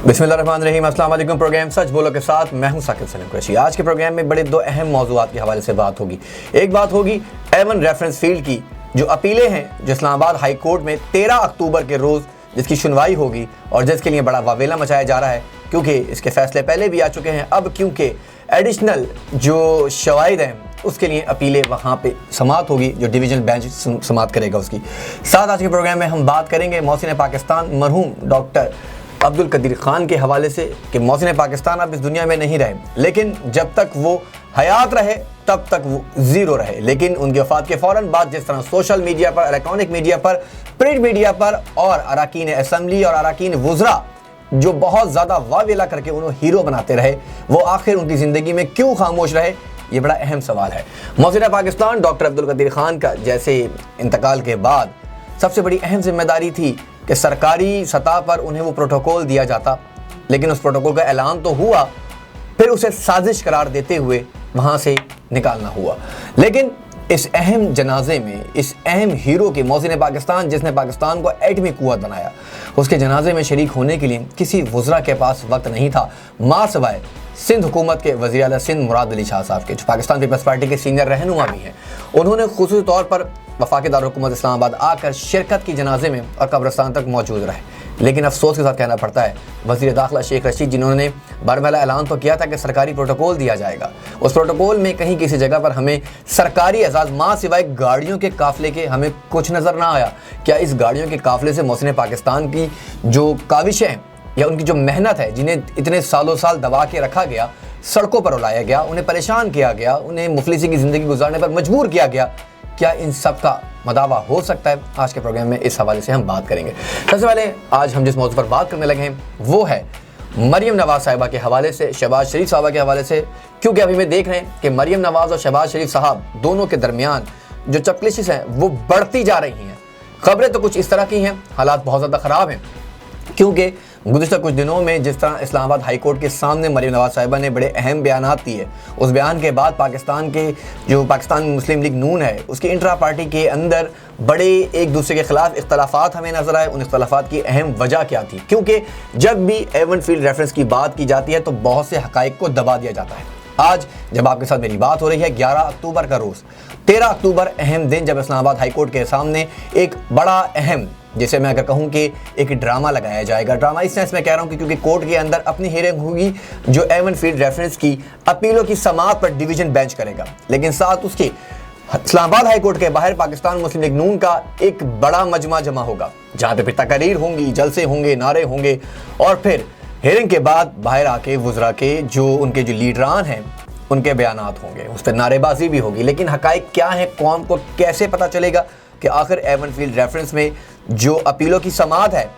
बिस्मिल्लाहिर्रहमानिर्रहीम। अस्सलाम वालेकुम। प्रोग्राम सच बोलो के साथ मैं हूं साकिब सलीम कुरैशी। आज के प्रोग्राम में बड़े दो अहम मौज़ूआत के हवाले से बात होगी। एक बात होगी एवन रेफरेंस फील्ड की जो अपीलें हैं जो इस्लामाबाद हाई कोर्ट में 13 अक्टूबर के रोज़ जिसकी सुनवाई होगी और जिसके लिए बड़ा वावेला मचाया जा रहा है क्योंकि इसके फैसले पहले भी आ चुके हैं। अब क्योंकि एडिशनल जो शवाहिद हैं उसके लिए अपीलें वहाँ पे समात होगी जो डिवीजन बेंच समात करेगा उसकी। साथ आज के प्रोग्राम में हम बात करेंगे मोहसिन पाकिस्तान मरहूम डॉक्टर अब्दुल कदीर खान के हवाले से कि मोहसिन पाकिस्तान अब इस दुनिया में नहीं रहे, लेकिन जब तक वो हयात रहे तब तक वो ज़ीरो रहे। लेकिन उनकी वफ़ात के फ़ौरन बाद जिस तरह सोशल मीडिया पर, इलेक्ट्रॉनिक मीडिया पर, प्रिंट मीडिया पर और अरकान असम्बली और अरकान वुज़रा जो बहुत ज़्यादा वावेला करके उन्हें हीरो बनाते रहे, वो आखिर उनकी ज़िंदगी में क्यों खामोश रहे, ये बड़ा अहम सवाल है। मोहसिन पाकिस्तान डॉक्टर अब्दुल कदीर खान का जैसे इंतकाल के बाद सबसे बड़ी अहम जिम्मेदारी थी कि सरकारी सतह पर उन्हें वो प्रोटोकॉल दिया जाता, लेकिन उस प्रोटोकॉल का ऐलान तो हुआ, फिर उसे साजिश करार देते हुए वहाँ से निकालना हुआ। लेकिन इस अहम जनाजे में, इस अहम हीरो के मोहसिन पाकिस्तान जिसने पाकिस्तान को एटमी कुव्वत बनाया, उसके जनाजे में शरीक होने के लिए किसी वुज़रा के पास वक्त नहीं था मां सवाए सिंध हुकूमत के वज़ीर आला सिंध मुराद अली शाह साहब के, जो पाकिस्तान पीपल्स पार्टी के सीनियर रहनुमा भी हैं। उन्होंने खुसूसी तौर पर वफाकी दारुल इस्लामाबाद आकर शिरकत की जनाजे में और कब्रिस्तान तक मौजूद रहे। लेकिन अफसोस के साथ कहना पड़ता है वज़ीर दाखिला शेख रशीद जिन्होंने बारमैला ऐलान तो किया था कि सरकारी प्रोटोकॉल दिया जाएगा, उस प्रोटोकॉल में कहीं किसी जगह पर हमें सरकारी एजाज़ माँ सिवाय गाड़ियों के काफ़िले के हमें कुछ नज़र ना आया। क्या इस गाड़ियों के काफ़िले से मोहसिन पाकिस्तान की जो काविशें हैं या उनकी जो मेहनत है, जिन्हें इतने सालों साल दबा के रखा गया, सड़कों पर उलाया गया, उन्हें परेशान किया गया, उन्हें मुफलिसी की ज़िंदगी गुजारने पर मजबूर किया गया, क्या इन सब का मदावा हो सकता है? आज के प्रोग्राम में इस हवाले से हम बात करेंगे। सबसे पहले आज हम जिस मौजू पर बात करने लगे हैं वो है मरियम नवाज़ साहिबा के हवाले से, शहबाज शरीफ साहबा के हवाले से, क्योंकि अभी मैं देख रहे हैं कि मरियम नवाज़ और शहबाज शरीफ साहब दोनों के दरमियान जो चपलिशिश हैं वो बढ़ती जा रही हैं। खबरें तो कुछ इस तरह की हैं, हालात बहुत ज़्यादा ख़राब हैं, क्योंकि गुज़िश्ता कुछ दिनों में जिस तरह इस्लामाबाद हाई कोर्ट के सामने मरियम नवाज़ साहिबा ने बड़े अहम बयान दिए, उस बयान के बाद पाकिस्तान के जो पाकिस्तान मुस्लिम लीग नून है उसकी इंट्रा पार्टी के अंदर बड़े एक दूसरे के ख़िलाफ़ इख्तलाफात हमें नज़र आए। उन इख्तलाफात की अहम वजह क्या थी? क्योंकि जब भी एवन फील्ड रेफरेंस की बात की जाती है तो बहुत से हक़ाइक़ को दबा दिया जाता है। आज जब आपके साथ मेरी बात हो रही है 11 अक्टूबर का रोज़, 13 अक्टूबर अहम दिन जब इस्लामाबाद हाई कोर्ट के सामने एक बड़ा अहम, जैसे मैं अगर कहूँ कि एक ड्रामा लगाया जाएगा। ड्रामा इस सेंस में कह रहा हूँ कि क्योंकि कोर्ट के अंदर अपनी हियरिंग होगी जो एवन फील्ड रेफरेंस की अपीलों की समाअत पर डिवीजन बेंच करेगा, लेकिन साथ उसके इस्लामाबाद हाई कोर्ट के बाहर पाकिस्तान मुस्लिम लीग नून का एक बड़ा मजमा जमा होगा, जहाँ पे फिर तकरीर होंगी, जलसे होंगे, नारे होंगे और फिर हियरिंग के बाद बाहर आके वुज़रा के जो उनके जो लीडरान हैं उनके बयानात होंगे, उस पर नारेबाजी भी होगी। लेकिन हक़ाइक़ क्या है, कौन को कैसे पता चलेगा कि आखिर एवन फील्ड रेफरेंस में जो अपीलों की समाअत है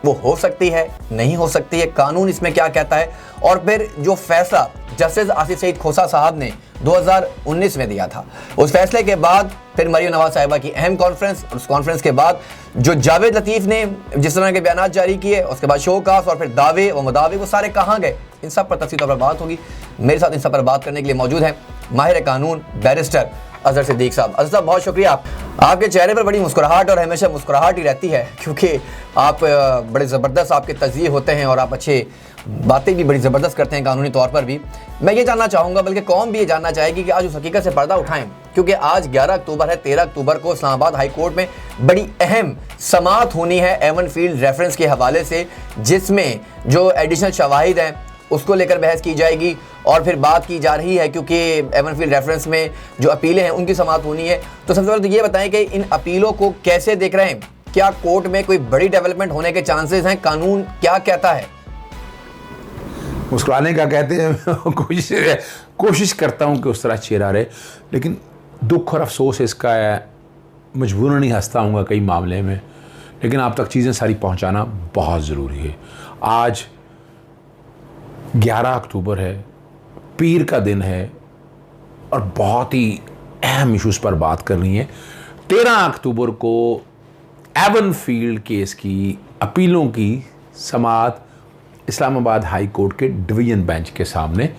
वो हो सकती है, नहीं हो सकती है, कानून इसमें क्या कहता है? और फिर जो फैसला जस्टिस आसिफ सईद खोसा साहब ने 2019 में दिया था, उस फैसले के बाद फिर मरियम नवाज़ साहिबा की अहम कॉन्फ्रेंस, और उस कॉन्फ्रेंस के बाद जो जावेद लतीफ़ ने जिस तरह के बयान जारी किए, उसके बाद शोकास और फिर दावे व मुदावे वो सारे कहाँ गए, इन सब पर तफसील तौर पर बात होगी। मेरे साथ इन सब पर बात करने के लिए मौजूद हैं माहिर कानून बैरिस्टर अजहर सिद्दीक साहब। अजहर साहब बहुत शुक्रिया, आपके चेहरे पर बड़ी मुस्कुराहट और हमेशा मुस्कुराहट ही रहती है, क्योंकि आप बड़े ज़बरदस्त आपके तज़किये होते हैं और आप अच्छे बातें भी बड़ी ज़बरदस्त करते हैं कानूनी तौर पर भी। मैं ये जानना चाहूँगा, बल्कि कौम भी ये जानना चाहेगी कि आज उस हकीकत से पर्दा उठाएं, क्योंकि आज 11 अक्टूबर है, 13 अक्टूबर को इस्लामाबाद हाई कोर्ट में बड़ी अहम समाअत होनी है एवन फील्ड रेफरेंस के हवाले से, जिसमें जो एडिशनल शवाहिद हैं उसको लेकर बहस की जाएगी और फिर बात की जा रही है, क्योंकि एवन फील्ड रेफरेंस में जो अपीलें हैं उनकी समाअत होनी है। तो सबसे पहले तो ये बताएं कि इन अपीलों को कैसे देख रहे हैं? क्या कोर्ट में कोई बड़ी डेवलपमेंट होने के चांसेस हैं? कानून क्या कहता है? मुस्कुराने का कहते हैं कोशिश करता हूँ कि उस तरह चेहरा रहे, लेकिन दुख और अफसोस इसका है, मजबूरन नहीं हंसता हूँ कई मामले में, लेकिन आप तक चीज़ें सारी पहुँचाना बहुत ज़रूरी है। आज 11 अक्टूबर है, पीर का दिन है और बहुत ही अहम इश्यूज़ पर बात करनी है। 13 अक्टूबर को एवन फील्ड केस की अपीलों की समाअत इस्लामाबाद हाई कोर्ट के डिवीज़न बेंच के सामने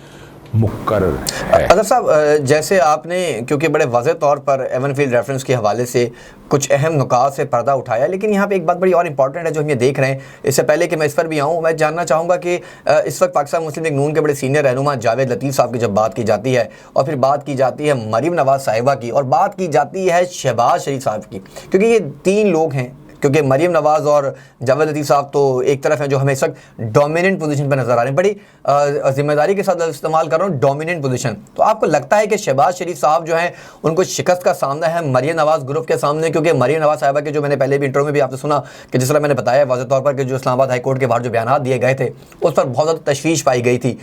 मुकर्रर है। अदर साहब, जैसे आपने क्योंकि बड़े वाज़ेह तौर पर एवन फील्ड रेफरेंस के हवाले से कुछ अहम नुकात से पर्दा उठाया, लेकिन यहाँ पे एक बात बड़ी और इंपॉर्टेंट है जो हम ये देख रहे हैं। इससे पहले कि मैं इस पर भी आऊँ, मैं जानना चाहूँगा कि इस वक्त पाकिस्तान मुस्लिम लीग नून के बड़े सीनियर रहनुमा जावेद लतीफ़ साहब की जब बात की जाती है और फिर बात की जाती है मरीम नवाज़ साहिबा की और बात की जाती है शहबाज शरीफ साहब की, क्योंकि ये तीन लोग हैं, क्योंकि मरीम नवाज़ और जावेद लतीफ़ साहब तो एक तरफ हैं जो हमें इस वक्त डोमिनेंट पोजीशन पर नज़र आ रहे हैं। बड़ी जिम्मेदारी के साथ इस्तेमाल कर रहा हूँ, डोमिनेंट पोजीशन। तो आपको लगता है कि शहबाज शरीफ साहब जो हैं उनको शिकस्त का सामना है मरीम नवाज़ ग्रुप के सामने? क्योंकि मरीम नवाज़ साहिबा के जो मैंने पहले भी इंटरव्यू में भी आपसे सुना कि जिस तरह मैंने बताया वाज़ेह तौर पर कि जो इस्लामाबाद हाई कोर्ट के बाहर जो बयान दिए गए थे उस पर बहुत ज़्यादा तशवीश पाई गई थी।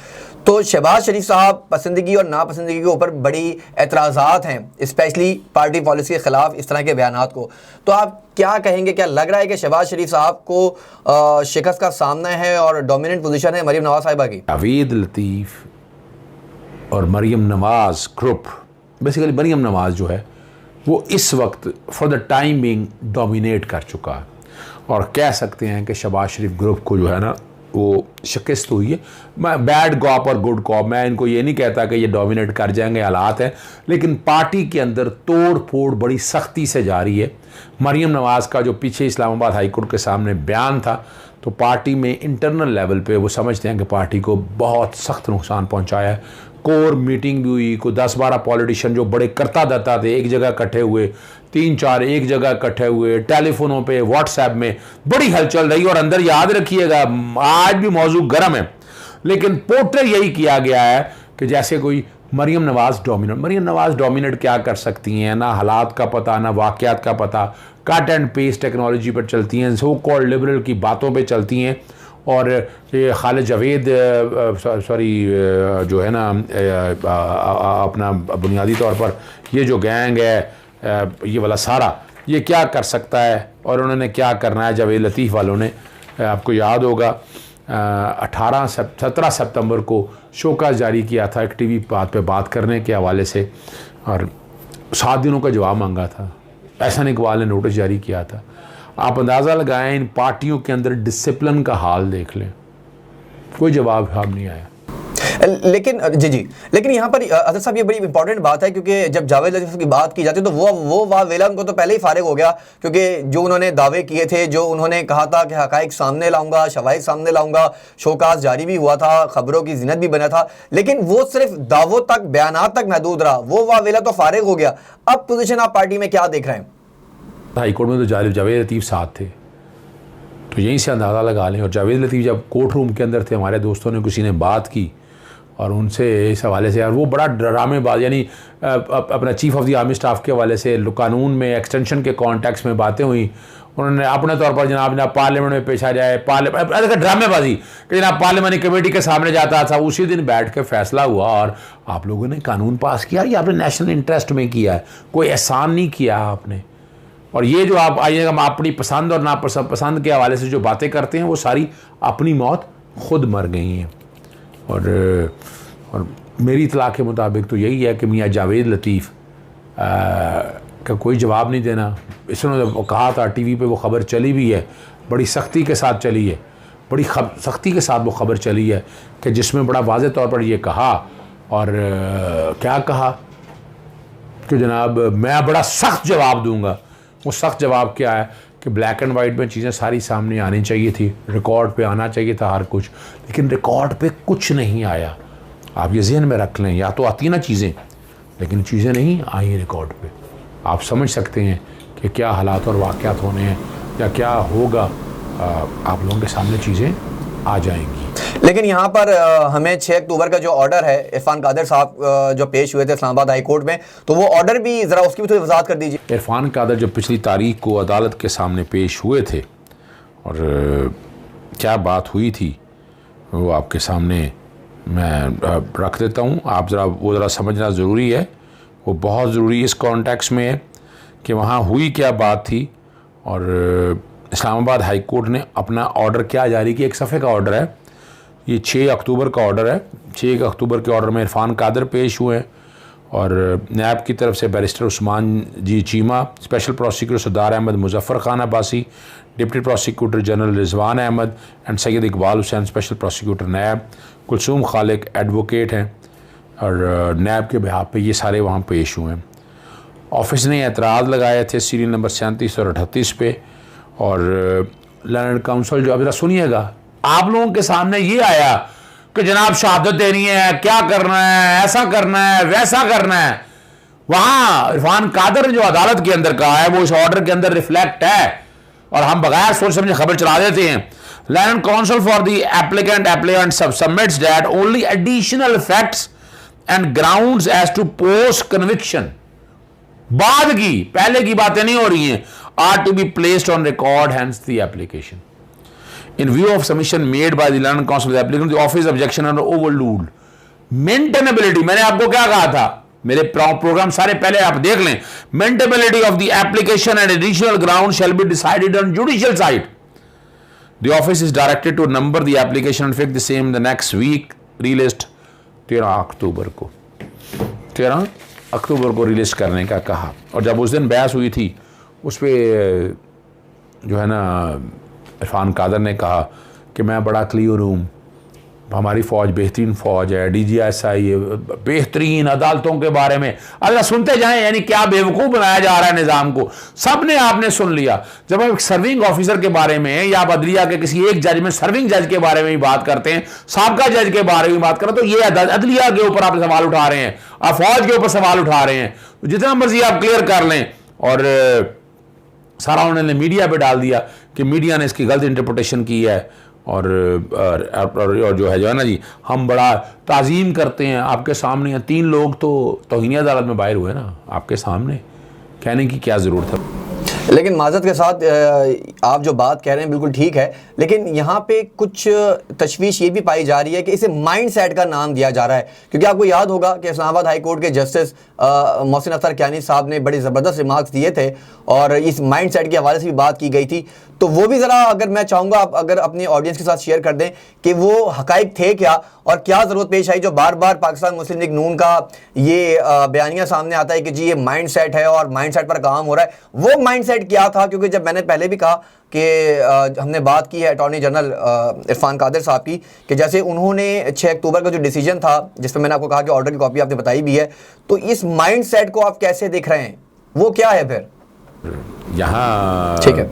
तो शहबाज शरीफ साहब पसंदगी और नापसंदगी के ऊपर बड़ी एतराज़ात हैं, स्पेशली पार्टी पॉलिसी के ख़िलाफ़ इस तरह के बयानात को। तो आप क्या कहेंगे, क्या लग रहा है कि शहबाज शरीफ साहब को शिकस्त का सामना है और डोमिनेंट पोजीशन है मरीम नवाज़ साहिबा की? जावेद लतीफ़ और मरीम नवाज़ ग्रुप, बेसिकली मरीम नवाज़ जो है वो इस वक्त for the time being dominate कर चुका है और कह सकते हैं कि शहबाज शरीफ ग्रुप को जो है ना वो शिकस्त हुई है। मैं बैड कॉप और गुड कॉप, मैं इनको ये नहीं कहता कि ये डोमिनेट कर जाएंगे, हालात हैं, लेकिन पार्टी के अंदर तोड़ फोड़ बड़ी सख्ती से जारी है। मरीम नवाज़ का जो पीछे इस्लामाबाद हाई कोर्ट के सामने बयान था, तो पार्टी में इंटरनल लेवल पे वो समझते हैं कि पार्टी को बहुत सख्त नुकसान पहुंचाया है। कोर मीटिंग भी हुई, कोई 10-12 पॉलिटिशियन जो बड़े करता धरता थे एक जगह इकट्ठे हुए, 3-4 एक जगह इकट्ठे हुए, टेलीफोनों पे व्हाट्सएप में बड़ी हलचल रही। और अंदर याद रखिएगा आज भी मौजू गर्म है, लेकिन पोर्ट्रे यही किया गया है कि जैसे कोई मरीम नवाज़ डोमिनेट। मरीम नवाज़ डोमिनेट क्या कर सकती हैं? ना हालात का पता, ना वाक़यात का पता, कट एंड पेस्ट टेक्नोलॉजी पर चलती हैं, सो कॉल्ड लिबरल की बातों पे चलती हैं। और ये खालिद जावेद जो है ना अपना बुनियादी तौर पर ये जो गैंग है ये वाला सारा, ये क्या कर सकता है और उन्होंने क्या करना है? जावेद लतीफ़ वालों ने, आपको याद होगा 17 सितंबर को शोकाज़ जारी किया था एक टीवी बात पे बात करने के हवाले से और 7 दिनों का जवाब मांगा था। एहसान इकबाल ने नोटिस जारी किया था। आप अंदाज़ा लगाएं इन पार्टियों के अंदर डिसिप्लिन का हाल देख लें, कोई जवाब नहीं आया। लेकिन लेकिन यहाँ पर अदर साहब ये बड़ी इंपॉर्टेंट बात है, क्योंकि जब जावेद लतीफ़ की बात की जाती है तो वो वावेला उनको तो पहले ही फारिग हो गया, क्योंकि जो उन्होंने दावे किए थे, जो उन्होंने कहा था कि हक़ाइक़ सामने लाऊंगा, शवाहिद सामने लाऊंगा, शोकाज़ जारी भी हुआ था, खबरों की ज़ीनत भी बना था, लेकिन वो सिर्फ दावों तक, बयानात तक महदूद रहा। वो वावेला तो फारिग हो गया। अब पोजीशन आप पार्टी में क्या देख रहे हैं? हाई कोर्ट में तो जावेद लतीफ़ साथ थे, तो यहीं से अंदाज़ा लगा लें। और जावेद लतीफ़ जब कोर्ट रूम के अंदर थे, हमारे दोस्तों ने किसी ने बात की और उनसे इस हवाले से, यार वो बड़ा ड्रामेबाज, यानी अपना chief of the army staff के हवाले से कानून में एक्सटेंशन के कॉन्टेक्स्ट में बातें हुई। उन्होंने अपने तौर पर जनाब पार्लियामेंट में पेश आ जाए, ड्रामेबाजी कि जनाब पार्लियामानी कमेटी के सामने जाता था, उसी दिन बैठ के फैसला हुआ और आप लोगों ने कानून पास किया। ये आपने नेशनल इंटरेस्ट में किया है, कोई एहसान नहीं किया आपने। और ये जो आप आइएगा अपनी पसंद और नापसंद के हवाले से जो बातें करते हैं, वो सारी अपनी मौत खुद मर गई हैं। और मेरी इतला के मुताबिक तो यही है कि मियाँ जावेद लतीफ़ का कोई जवाब नहीं देना। इसने कहा था टीवी पे, वो ख़बर चली भी है, बड़ी सख्ती के साथ चली है, बड़ी सख्ती के साथ वो ख़बर चली है कि जिसमें बड़ा वाज़ेह तौर पर ये कहा और क्या कहा कि जनाब मैं बड़ा सख्त जवाब दूँगा। वो सख्त जवाब क्या है कि ब्लैक एंड वाइट में चीज़ें सारी सामने आनी चाहिए थी, रिकॉर्ड पे आना चाहिए था हर कुछ, लेकिन रिकॉर्ड पे कुछ नहीं आया। आप ये जहन में रख लें, या तो आती ना चीज़ें, लेकिन चीज़ें नहीं आई रिकॉर्ड पे। आप समझ सकते हैं कि क्या हालात और वाक़यात होने हैं या क्या होगा, आप लोगों के सामने चीज़ें आ जाएंगी। लेकिन यहाँ पर हमें 6 अक्टूबर का जो ऑर्डर है इरफान कादर साहब जो पेश हुए थे इस्लामाबाद हाई कोर्ट में, तो वो ऑर्डर भी ज़रा उसकी भी थोड़ी वजाहत कर दीजिए। इरफान कादर जो पिछली तारीख को अदालत के सामने पेश हुए थे और क्या बात हुई थी वो आपके सामने मैं रख देता हूँ। आप ज़रा समझना ज़रूरी है, वो बहुत ज़रूरी इस कॉन्टेक्स्ट में है कि वहाँ हुई क्या बात थी। और इस्लामाबाद हाई कोर्ट ने अपना ऑर्डर क्या जारी किया, एक सफ़े का ऑर्डर है, ये 6 अक्टूबर का ऑर्डर है। 6 अक्टूबर के ऑर्डर में इरफान कादर पेश हुए हैं और नैब की तरफ से barrister Usman ji Cheema, special prosecutor Sardar Ahmed Muzaffar Khan Abbasi, deputy prosecutor general Rizwan Ahmed and Syed Iqbal Hussain, special prosecutor NAB, Kulsoom Khaliq advocate हैं। और नैब के बिहाफ पे ये सारे वहाँ पेश हुए हैं। ऑफिस ने एतराज़ लगाए थे सीरियल नंबर 37 और 38 पे, और लैंड काउंसिल जो, अब जरा सुनिएगा, आप लोगों के सामने ये आया कि जनाब शहादत देनी है, क्या करना है, ऐसा करना है, वैसा करना है। वहाँ इरफान कादर ने जो अदालत के अंदर कहा है वो इस ऑर्डर के अंदर रिफ्लेक्ट है, और हम बगैर सोच समझे खबर चला देते हैं। Learned counsel for the applicant submits that only additional facts and grounds as to post conviction, बाद की, पहले की बातें नहीं हो रही हैं, are to be placed on record, hence the application. In view of submission made by the London Council of the applicant, the office objection are overruled. Maintainability, मैंने आपको क्या कहा था, मेरे प्रोग्राम सारे पहले आप देख लें। Maintainability of the application and additional grounds shall be decided on judicial side. The office is directed to number the application and fix the same the next week. Released 13 अक्टूबर को, 13 अक्टूबर को रिलीज करने का कहा। और जब उस दिन बहस हुई थी उस पर जो है ना इरफान कादर ने कहा कि मैं बड़ा क्लियर हूँ, हमारी फ़ौज बेहतरीन फ़ौज है, DGSI बेहतरीन अदालतों के बारे में। अगर सुनते जाएं, यानी क्या बेवकूफ़ बनाया जा रहा है निज़ाम को, सब ने आपने सुन लिया। जब हम एक सर्विंग ऑफिसर के बारे में या आप अदलिया के किसी एक जज में सर्विंग जज के बारे में भी बात करते हैं, साबका जज के बारे में बात करें, तो ये अदलिया के ऊपर आप सवाल उठा रहे हैं, आप फ़ौज के ऊपर सवाल उठा रहे हैं। तो जितना मर्जी आप क्लियर कर लें, और सारा उन्होंने मीडिया पे डाल दिया कि मीडिया ने इसकी गलत इंटरप्रिटेशन की है, और जो है ना जी, हम बड़ा ताज़ीम करते हैं। आपके सामने 3 लोग तो तौहीन अदालत में बाहर हुए ना, आपके सामने, कहने की क्या ज़रूरत है। लेकिन माजरत के साथ आप जो बात कह रहे हैं बिल्कुल ठीक है, लेकिन यहाँ पे कुछ तशवीश ये भी पाई जा रही है कि इसे माइंड सेट का नाम दिया जा रहा है, क्योंकि आपको याद होगा कि इस्लामाबाद हाई कोर्ट के जस्टिस मोहसिन अख्तर कियानी साहब ने बड़े ज़बरदस्त रिमार्क्स दिए थे, और इस माइंड सेट के हवाले से भी बात की गई थी। तो वो भी ज़रा, अगर मैं चाहूँगा आप अगर अपनी ऑडियंस के साथ शेयर कर दें कि वो हकाइक थे क्या, और क्या ज़रूरत पेश आई जो बार बार पाकिस्तान मुस्लिम लीग नून का ये बयानिया सामने आता है कि जी ये माइंड सेट है और माइंड सेट पर काम हो रहा है। वो माइंड सेट क्या था? क्योंकि जब मैंने पहले भी कहा कि हमने बात की है अटॉर्नी जनरल इरफान कादर साहब की, कि जैसे उन्होंने 6 अक्टूबर का जो डिसीजन था, जिस पर मैंने आपको कहा कि ऑर्डर की कॉपी आपने बताई भी है, तो इस माइंड सेट को आप कैसे देख रहे हैं, वो क्या है फिर? यहाँ ठीक है,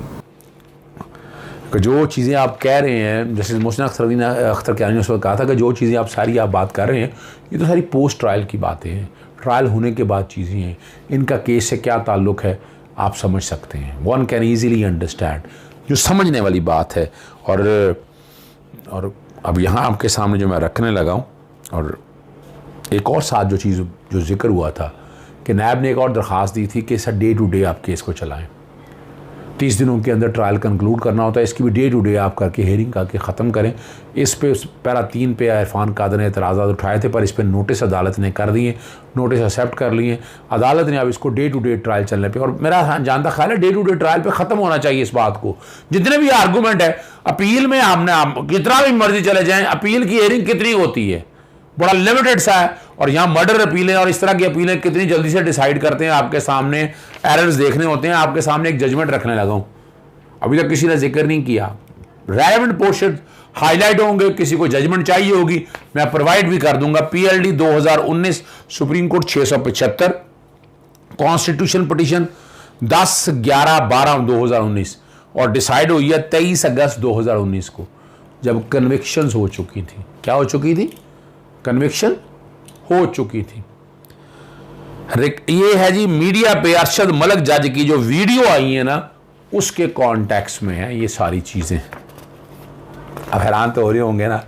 जो चीज़ें आप कह रहे हैं, जैसे मोहसिन अख्तर कियानी ने उस वक्त कहा था कि जो चीज़ें आप सारी बात कर रहे हैं, ये तो सारी पोस्ट ट्रायल की बातें हैं, ट्रायल होने के बाद चीज़ें हैं। इनका केस से क्या ताल्लुक़ है आप समझ सकते हैं, वन कैन ईज़िली अंडरस्टैंड, जो समझने वाली बात है। और अब यहाँ आपके सामने जो मैं रखने लगा हूँ, और एक और साथ जो चीज़ जो जिक्र हुआ था कि नैब ने एक और दरख्वास्त दी थी कि सर डे टू डे आप केस को चलाएँ, 30 दिनों के अंदर ट्रायल कंक्लूड करना होता है, इसकी भी डे टू डे आप करके हेयरिंग करके ख़त्म करें। इस पे पैरा 3 पे इरफान कादर ने एतराज़ात उठाए थे, पर इस पे नोटिस अदालत ने कर दिए, नोटिस एक्सेप्ट कर लिए अदालत ने। अब इसको डे टू डे ट्रायल चलने पे, और मेरा जानता ख्याल है डे टू डे ट्रायल पे ख़त्म होना चाहिए इस बात को। जितने भी आर्गूमेंट है, अपील में हमने कितना भी मर्जी चले जाएँ, अपील की हेयरिंग कितनी होती है, बड़ा लिमिटेड सा है। और यहाँ मर्डर अपीलें और इस तरह की अपीलें कितनी जल्दी से डिसाइड करते हैं, आपके सामने एरर्स देखने होते हैं, आपके सामने एक जजमेंट रखने लगा हूँ, अभी तक किसी ने जिक्र नहीं किया। रेलेवेंट पोर्शन हाईलाइट होंगे, किसी को जजमेंट चाहिए होगी मैं प्रोवाइड भी कर दूंगा। PLD 2019 supreme court 675, constitution petition 10/11/12/2019, और डिसाइड हुई है 23 अगस्त 2019 को, जब कन्विक्शंस हो चुकी थी। क्या हो चुकी थी? कन्विक्शन हो चुकी थी। ये है जी मीडिया पे अरशद मलिक जज की जो वीडियो आई है ना, उसके कॉन्टेक्स्ट में है ये सारी चीज़ें। अब हैरान तो हो रहे होंगे ना।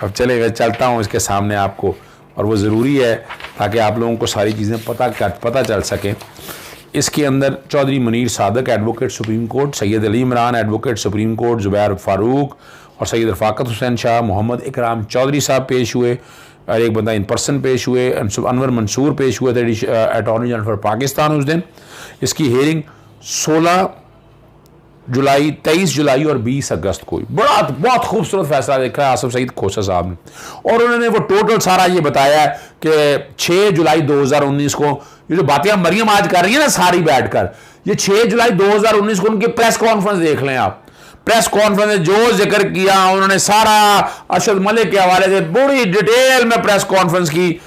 अब चले मैं चलता हूँ इसके सामने आपको, और वो ज़रूरी है ताकि आप लोगों को सारी चीज़ें पता चल सकें। इसके अंदर Chaudhry Munir Sadiq advocate supreme court, Syed Ali Imran advocate supreme court, Zubair Farooq और सैयद रफाकत हुसैन शाह, मोहम्मद इकराम चौधरी साहब पेश हुए, और एक बंदा इन पर्सन पेश हुए, अनवर मंसूर पेश हुए थे अटॉर्नी जनरल फॉर पाकिस्तान उस दिन। इसकी हेयरिंग 16 जुलाई, 23 जुलाई और 20 अगस्त को। बहुत खूबसूरत फैसला देखा है आसिफ सईद खोसा साहब ने, और उन्होंने वो टोटल सारा ये बताया है कि 6 जुलाई 2019 को, ये जो बातें मरियम आज कर रही है ना सारी बैठकर, ये 6 जुलाई 2019 को उनकी प्रेस कॉन्फ्रेंस देख लें आप। प्रेस कॉन्फ्रेंस में जो जिक्र किया उन्होंने सारा अरशद मलिक के हवाले से बड़ी डिटेल में प्रेस कॉन्फ्रेंस की।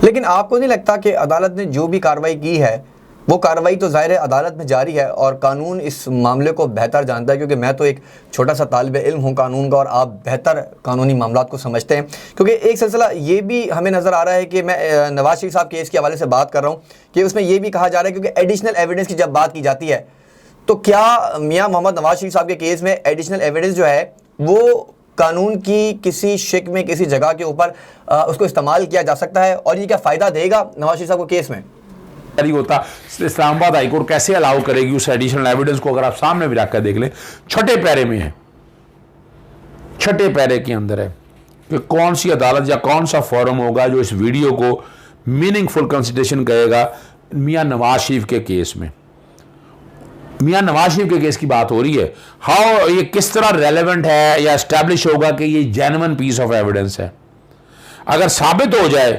लेकिन आपको नहीं लगता कि अदालत ने जो भी कार्रवाई की है वो कार्रवाई तो ज़ाहिर है अदालत में जारी है और कानून इस मामले को बेहतर जानता है, क्योंकि मैं तो एक छोटा सा तालिब इल्म हूँ कानून का और आप बेहतर कानूनी मामलात को समझते हैं। क्योंकि एक सिलसिला ये भी हमें नज़र आ रहा है कि मैं नवाज शरीफ साहब केस के हवाले से बात कर रहा हूँ कि उसमें ये भी कहा जा रहा है, क्योंकि एडिशनल एविडेंस की जब बात की जाती है तो क्या मियाँ मोहम्मद नवाज शरीफ साहब के केस में एडिशनल एविडेंस जो है वो कानून की किसी शिक में किसी जगह के ऊपर उसको इस्तेमाल किया जा सकता है, और ये क्या फ़ायदा देगा नवाज शरीफ साहब को केस में? होता इस्लामाबाद हाईकोर्ट कैसे अलाउ करेगी उस एडिशनल एविडेंस को? अगर आप सामने भी रखकर देख लें, छठे पैरे में है, छठे पैरे के अंदर है कि कौन सी अदालत या कौन सा फोरम होगा जो इस वीडियो को मीनिंगफुल कंसिडरेशन करेगा मियां नवाज शरीफ के केस में। मियां नवाज शरीफ के केस की बात हो रही है, हाउ ये किस तरह रेलेवेंट है या एस्टैब्लिश होगा कि ये जेन्युइन पीस ऑफ एविडेंस है। अगर साबित हो जाए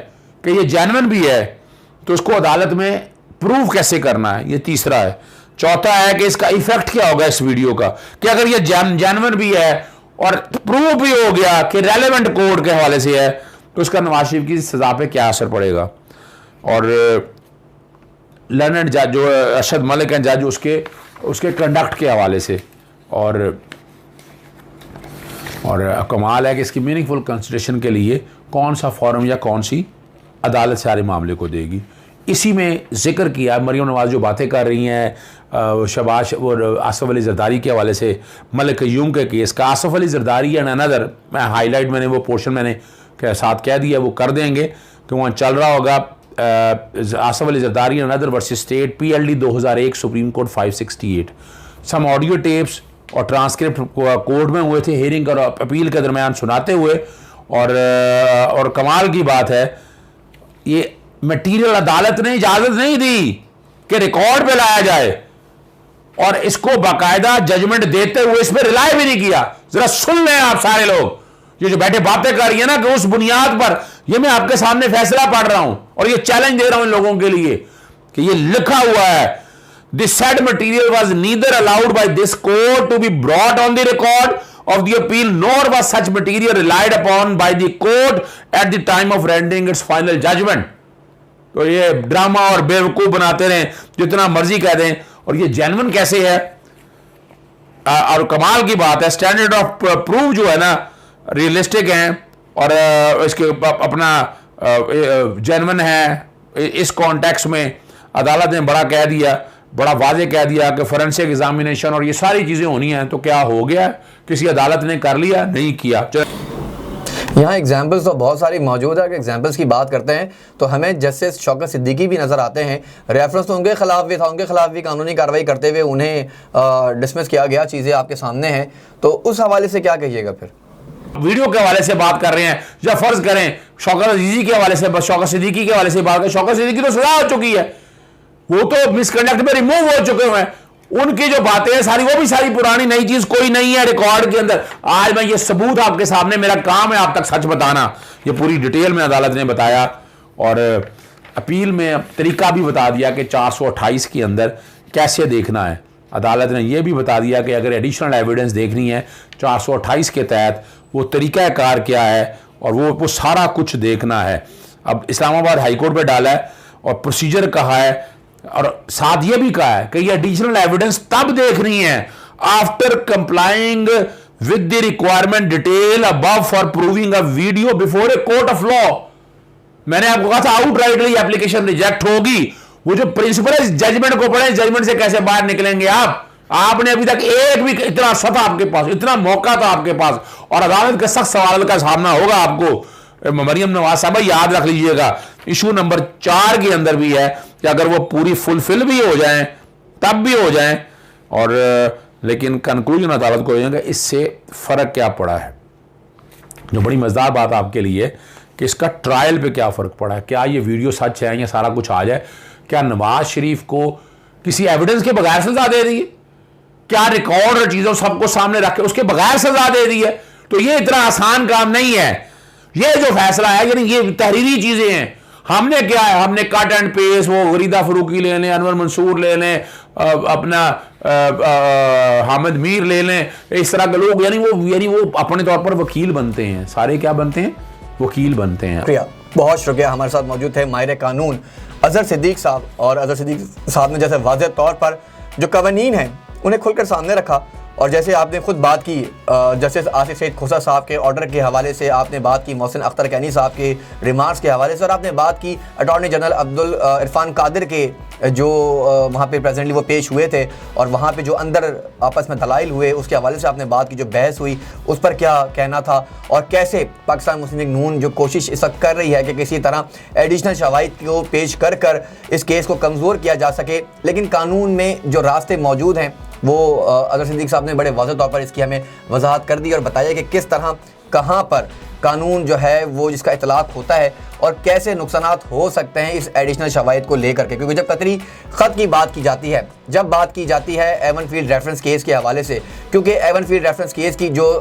कि ये जेन्युइन भी है तो उसको अदालत में प्रूव कैसे करना है, ये तीसरा है। चौथा है कि इसका इफेक्ट क्या होगा इस वीडियो का, कि अगर ये जेन्युइन भी है और प्रूव भी हो गया कि रेलेवेंट कोर्ट के हवाले से है तो उसका नवाज शरीफ की सजा पे क्या असर पड़ेगा। और लर्नड जज जो अरशद मलिक हैं जज, उसके कंडक्ट के हवाले से और कमाल है कि इसकी मीनिंगफुल कंसिडरेशन के लिए कौन सा फॉरम या कौन सी अदालत सारे मामले को देगी। इसी में जिक्र किया मरियम नवाज जो बातें कर रही हैं शहबाज और आसिफ अली जरदारी के हवाले से, मलिक क़य्यूम के केस का, आसिफ अली जरदारी एंड अनदर, मैं हाईलाइट मैंने वो पोर्शन मैंने के साथ कह दिया, वो कर देंगे कि वहाँ चल रहा होगा Asif Ali Zardari and another versus state PLD 2001 supreme court 568। Some audio tapes और ट्रांसक्रिप्ट कोर्ट में हुए थे हियरिंग और अपील के दरमियान सुनाते हुए, और कमाल की बात है ये मटीरियल अदालत ने इजाजत नहीं दी कि रिकॉर्ड पे लाया जाए और इसको बाकायदा जजमेंट देते हुए इस पर रिलाय भी नहीं किया। जरा सुन लें आप सारे लोग, ये जो बैठे बातें कर रही है ना कि उस बुनियाद पर ये मैं आपके सामने फैसला पढ़ रहा हूं और ये चैलेंज दे रहा हूं इन लोगों के लिए कि ये लिखा हुआ है, this said material was neither allowed by this court to be brought on the record of the appeal nor was such material relied upon by the court at the time of rendering its final judgment। तो ये drama और बेवकूफ बनाते रहे जितना मर्जी कह दें, और ये जेन्युइन कैसे है। और कमाल की बात है स्टैंडर्ड ऑफ प्रूफ जो है ना रियलिस्टिक हैं और इसके अपना जेन्युइन है। इस कॉन्टेक्स्ट में अदालत ने बड़ा कह दिया, बड़ा वाजे कह दिया कि फोरेंसिक एग्जामिनेशन और ये सारी चीज़ें होनी हैं। तो क्या हो गया, किसी अदालत ने कर लिया, नहीं किया। यहाँ एग्जाम्पल्स तो बहुत सारी मौजूद है। अगर एग्जाम्पल्स की बात करते हैं तो हमें जस्टिस शौकत सिद्दीकी भी नज़र आते हैं। रेफरेंस तो उनके खिलाफ भी था, उनके खिलाफ भी कानूनी कार्रवाई करते हुए उन्हें डिसमिस किया गया। चीज़ें आपके सामने हैं, तो उस हवाले से क्या कहिएगा? फिर वीडियो के हवाले से बात कर रहे हैं, या फर्ज करें शौकत अजीजी के हवाले से, शौकत सिद्दीकी के हवाले से बात करें, शौकत सिद्दीकी तो सजा हो चुकी है, वो तो मिसकंडक्ट में रिमूव हो चुके हुए हैं। उनकी जो बातें हैं सारी, वो भी सारी पुरानी, नई चीज कोई नहीं है रिकॉर्ड के अंदर। आज मैं ये सबूत आपके सामने, मेरा काम है आप तक सच बताना। ये पूरी डिटेल में अदालत ने बताया और अपील में तरीका भी बता दिया कि 428 के अंदर कैसे देखना है। अदालत ने यह भी बता दिया कि अगर एडिशनल एविडेंस देखनी है 428 के तहत वो तरीक़ाकार क्या है और वो सारा कुछ देखना है। अब इस्लामाबाद हाई कोर्ट पे डाला है और प्रोसीजर कहा है, और साथ ये भी कहा है कि ये एडिशनल एविडेंस तब देखनी है after complying with the requirement detail above for proving a video before a court of law. मैंने आपको कहा था आउटराइटली एप्लीकेशन रिजेक्ट होगी। वो जो प्रिंसिपल है, जजमेंट को पढ़े, जजमेंट से कैसे बाहर निकलेंगे आप? आपने अभी तक एक भी, इतना सता आपके पास, इतना मौका था आपके पास, और अदालत के सख्त सवाल का सामना होगा आपको। मरियम नवाज साहब याद रख लीजिएगा, इशू नंबर 4 के अंदर भी है कि अगर वो पूरी फुलफिल भी हो जाएं तब भी हो जाएं, और लेकिन कंक्लूजन अदालत को होगा इससे फ़र्क क्या पड़ा है। जो बड़ी मज़ेदार बात आपके लिए कि इसका ट्रायल पे क्या फ़र्क पड़ा है, क्या ये वीडियो सच है या सारा कुछ आ जाए। क्या नवाज शरीफ को किसी एविडेंस के बगैर सजा दे दी है? क्या रिकॉर्ड और चीज़ों सबको सामने रख के उसके बगैर सजा दे दी है? तो ये इतना आसान काम नहीं है। ये जो फैसला है, यानी ये तहरीरी चीज़ें हैं। हमने क्या है, हमने कट एंड पेस्ट, वो गरीदा फरूकी ले लें, अनवर मंसूर ले लें, अपना हामिद मीर ले लें, इस तरह के लोग, यानी वो अपने तौर पर वकील बनते हैं। सारे क्या बनते हैं? वकील बनते हैं। शुक्रिया, बहुत शुक्रिया। हमारे साथ मौजूद थे माहिर कानून अजहर सिद्दीक साहब, और अजहर सिद्दीक साहब ने जैसे वाज़ेह तौर पर जो कवानीन हैं उन्हें खुलकर सामने रखा, और जैसे आपने खुद बात की जस्टिस आसिफ सईद खोसा साहब के ऑर्डर के हवाले से, आपने बात की मोहसिन अख्तर कैनी साहब के रिमार्क्स के हवाले से, और आपने बात की अटॉर्नी जनरल अब्दुल इरफान कादिर के जो वहाँ पे प्रेजेंटली वो पेश हुए थे, और वहाँ पे जो अंदर आपस में दलाइल हुए उसके हवाले से आपने बात की, जो बहस हुई उस पर क्या कहना था, और कैसे पाकिस्तान मुस्लिम लीग नून जो कोशिश इस वक्त कर रही है कि किसी तरह एडिशनल शवाहिद को पेश कर कर इस केस को कमज़ोर किया जा सके, लेकिन कानून में जो रास्ते मौजूद हैं वो अजहर सिद्दीक साहब ने बड़े वाज़ेह तौर पर इसकी हमें वजाहत कर दी और बताया कि किस तरह कहाँ पर कानून जो है वो जिसका इतलाक़ होता है और कैसे नुकसानात हो सकते हैं इस एडिशनल शवाहिद को लेकर के। क्योंकि जब कतरी ख़त की बात की जाती है, जब बात की जाती है एवन फील्ड रेफरेंस केस के हवाले से, क्योंकि एवन फील्ड रेफरेंस केस की जो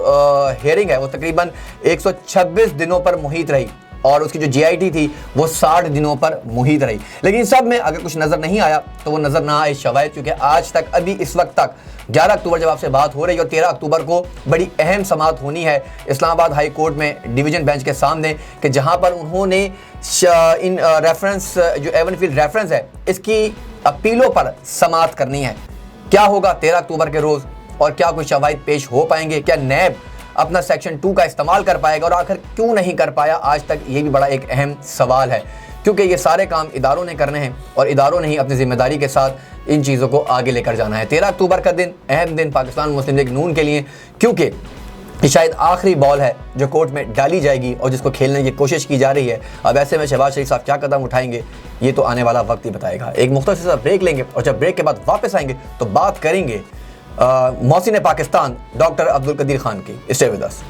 हेयरिंग है वो तकरीबन 126 दिनों पर मुहित रही, और उसकी जो GIT थी वो 60 दिनों पर मुहित रही, लेकिन सब में अगर कुछ नज़र नहीं आया तो वो नज़र ना आए शवाहिद, क्योंकि आज तक अभी इस वक्त तक 11 अक्टूबर जब आपसे बात हो रही है और 13 अक्टूबर को बड़ी अहम समाअत होनी है इस्लामाबाद हाई कोर्ट में डिवीज़न बेंच के सामने, कि जहां पर उन्होंने इन रेफरेंस जो एवन फील्ड रेफरेंस है इसकी अपीलों पर समाअत करनी है। क्या होगा 13 अक्टूबर के रोज़, और क्या कोई शवाहिद पेश हो पाएंगे, क्या नैब अपना सेक्शन 2 का इस्तेमाल कर पाएगा, और आखिर क्यों नहीं कर पाया आज तक, ये भी बड़ा एक अहम सवाल है। क्योंकि ये सारे काम इदारों ने करने हैं और इदारों ने ही अपनी ज़िम्मेदारी के साथ इन चीज़ों को आगे लेकर जाना है। 13 अक्टूबर का दिन अहम दिन पाकिस्तान मुस्लिम लीग नून के लिए, क्योंकि ये शायद आखिरी बॉल है जो कोर्ट में डाली जाएगी और जिसको खेलने की कोशिश की जा रही है। अब ऐसे में शहबाज शरीफ साहब क्या कदम उठाएंगे ये तो आने वाला वक्त ही बताएगा। एक मुख्तसर सा ब्रेक लेंगे और जब ब्रेक के बाद वापस आएंगे तो बात करेंगे मोहसिन पाकिस्तान डॉक्टर अब्दुल कदीर खान की। Stay with us.